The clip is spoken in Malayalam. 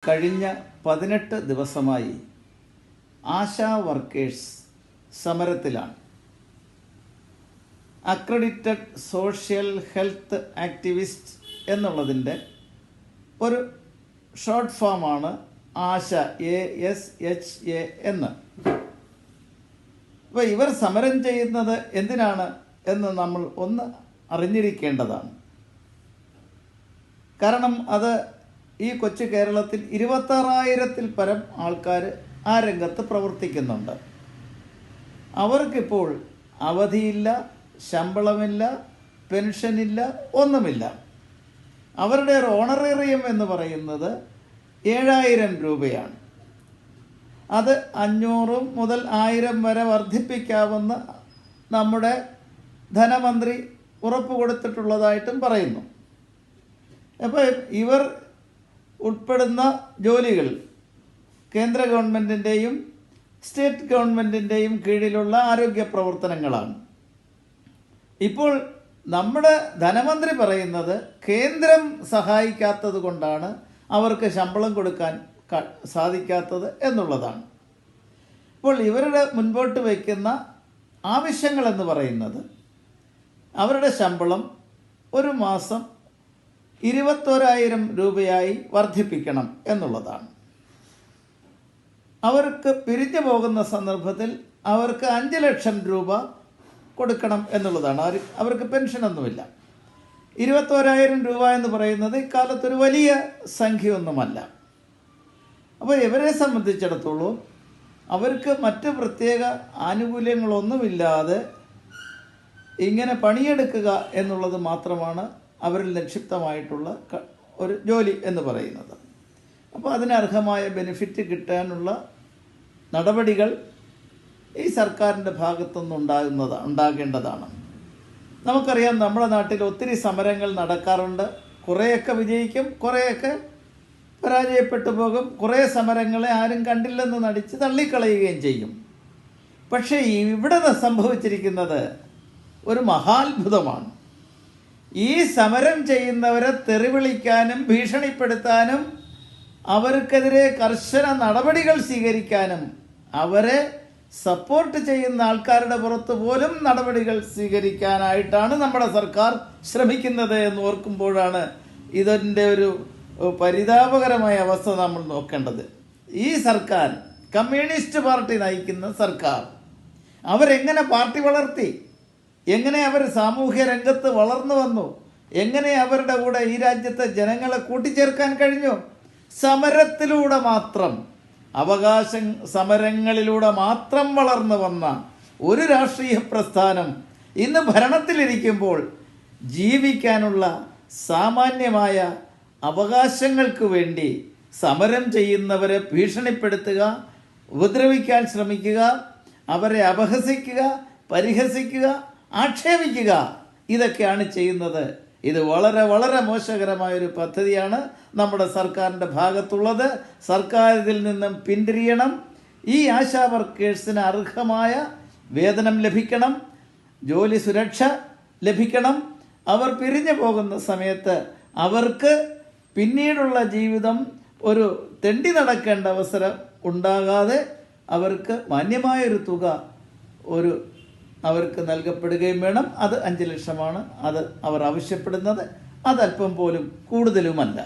കഴിഞ്ഞ 18 ദിവസമായി ആശാ വർക്കേഴ്സ് സമരത്തിലാണ്. അക്രഡിറ്റഡ് സോഷ്യൽ ഹെൽത്ത് ആക്ടിവിസ്റ്റ് എന്നുള്ളതിൻ്റെ ഒരു ഷോർട്ട് ഫോമാണ് ആശ, ASHA എന്ന്. അപ്പോൾ ഇവർ സമരം ചെയ്യുന്നത് എന്തിനാണ് എന്ന് നമ്മൾ ഒന്ന് അറിഞ്ഞിരിക്കേണ്ടതാണ്. കാരണം അത് ഈ കൊച്ചു കേരളത്തിൽ 26,000-ൽ പരം ആൾക്കാർ ആ രംഗത്ത് പ്രവർത്തിക്കുന്നുണ്ട്. അവർക്കിപ്പോൾ അവധിയില്ല, ശമ്പളമില്ല, പെൻഷനില്ല, ഒന്നുമില്ല. അവരുടെ ഒരു ഓണറേറിയം എന്ന് പറയുന്നത് 7,000 രൂപയാണ്. അത് 500 മുതൽ 1000 വരെ വർദ്ധിപ്പിക്കാമെന്ന് നമ്മുടെ ധനമന്ത്രി ഉറപ്പ് കൊടുത്തിട്ടുള്ളതായിട്ടും പറയുന്നു. അപ്പോൾ ഇവർ ഉൾപ്പെടുന്ന ജോലികൾ കേന്ദ്ര ഗവൺമെൻറ്റിൻ്റെയും സ്റ്റേറ്റ് ഗവൺമെൻറ്റിൻ്റെയും കീഴിലുള്ള ആരോഗ്യ പ്രവർത്തനങ്ങളാണ്. ഇപ്പോൾ നമ്മുടെ ധനമന്ത്രി പറയുന്നത് കേന്ദ്രം സഹായിക്കാത്തത് കൊണ്ടാണ് അവർക്ക് ശമ്പളം കൊടുക്കാൻ സാധിക്കാത്തത് എന്നുള്ളതാണ്. ഇപ്പോൾ ഇവരുടെ മുൻപോട്ട് വയ്ക്കുന്ന ആവശ്യങ്ങളെന്ന് പറയുന്നത് അവരുടെ ശമ്പളം ഒരു മാസം 21,000 രൂപയായി വർദ്ധിപ്പിക്കണം എന്നുള്ളതാണ്. അവർക്ക് പിരിഞ്ഞു പോകുന്ന സന്ദർഭത്തിൽ അവർക്ക് 5 ലക്ഷം രൂപ കൊടുക്കണം എന്നുള്ളതാണ്. അവർക്ക് പെൻഷനൊന്നുമില്ല. 21,000 രൂപ എന്ന് പറയുന്നത് ഇക്കാലത്തൊരു വലിയ സംഖ്യയൊന്നുമല്ല. അപ്പോൾ ഇവരെ സംബന്ധിച്ചിടത്തോളം അവർക്ക് മറ്റ് പ്രത്യേക ആനുകൂല്യങ്ങളൊന്നുമില്ലാതെ ഇങ്ങനെ പണിയെടുക്കുക എന്നുള്ളത് മാത്രമാണ് അവരിൽ നിക്ഷിപ്തമായിട്ടുള്ള ഒരു ജോലി എന്ന് പറയുന്നത്. അപ്പോൾ അതിനർഹമായ ബെനിഫിറ്റ് കിട്ടാനുള്ള നടപടികൾ ഈ സർക്കാരിൻ്റെ ഭാഗത്തുനിന്ന് ഉണ്ടാകേണ്ടതാണ്. നമുക്കറിയാം, നമ്മുടെ നാട്ടിൽ ഒത്തിരി സമരങ്ങൾ നടക്കാറുണ്ട്. കുറേയൊക്കെ വിജയിക്കും, കുറേയൊക്കെ പരാജയപ്പെട്ടു പോകും. കുറേ സമരങ്ങളെ ആരും കണ്ടില്ലെന്ന് നടിച്ച് തള്ളിക്കളയുകയും ചെയ്യും. പക്ഷേ ഇവിടെ സംഭവിച്ചിരിക്കുന്നത് ഒരു മഹാത്ഭുതമാണ്. ഈ സമരം ചെയ്യുന്നവരെ തെറിവിളിക്കാനും ഭീഷണിപ്പെടുത്താനും അവർക്കെതിരെ കർശന നടപടികൾ സ്വീകരിക്കാനും അവരെ സപ്പോർട്ട് ചെയ്യുന്ന ആൾക്കാരുടെ പുറത്ത് പോലും നടപടികൾ സ്വീകരിക്കാനായിട്ടാണ് നമ്മുടെ സർക്കാർ ശ്രമിക്കുന്നത് എന്ന് ഓർക്കുമ്പോഴാണ് ഇതിൻ്റെ ഒരു പരിതാപകരമായ അവസ്ഥ നമ്മൾ നോക്കേണ്ടത്. ഈ സർക്കാർ, കമ്മ്യൂണിസ്റ്റ് പാർട്ടി നയിക്കുന്ന സർക്കാർ, അവരെങ്ങനെ പാർട്ടി വളർത്തി, എങ്ങനെ അവർ സാമൂഹ്യ രംഗത്ത് വളർന്നു വന്നു, എങ്ങനെ അവരുടെ കൂടെ ഈ രാജ്യത്തെ ജനങ്ങളെ കൂട്ടിച്ചേർക്കാൻ കഴിഞ്ഞു? സമരത്തിലൂടെ മാത്രം, അവകാശ സമരങ്ങളിലൂടെ മാത്രം വളർന്നു വന്ന ഒരു രാഷ്ട്രീയ പ്രസ്ഥാനം ഇന്ന് ഭരണത്തിലിരിക്കുമ്പോൾ ജീവിക്കാനുള്ള സാമാന്യമായ അവകാശങ്ങൾക്ക് വേണ്ടി സമരം ചെയ്യുന്നവരെ ഭീഷണിപ്പെടുത്തുക, ഉപദ്രവിക്കാൻ ശ്രമിക്കുക, അവരെ അപഹസിക്കുക, പരിഹസിക്കുക, ആക്ഷേപിക്കുക, ഇതൊക്കെയാണ് ചെയ്യുന്നത്. ഇത് വളരെ വളരെ മോശകരമായൊരു പദ്ധതിയാണ് നമ്മുടെ സർക്കാരിൻ്റെ ഭാഗത്തുള്ളത്. സർക്കാർ ഇതിൽ നിന്നും പിന്തിരിയണം. ഈ ആശാ വർക്കേഴ്സിന് അർഹമായ വേതനം ലഭിക്കണം, ജോലി സുരക്ഷ ലഭിക്കണം. അവർ പിരിഞ്ഞു പോകുന്ന സമയത്ത് അവർക്ക് പിന്നീടുള്ള ജീവിതം ഒരു തെണ്ടി നടക്കേണ്ട അവസരം ഉണ്ടാകാതെ അവർക്ക് മാന്യമായൊരു തുക അവർക്ക് നൽകപ്പെടുകയും വേണം. അത് 5 ലക്ഷമാണ് അത് അവർ ആവശ്യപ്പെടുന്നത്. അതല്പം പോലും കൂടുതലുമല്ല.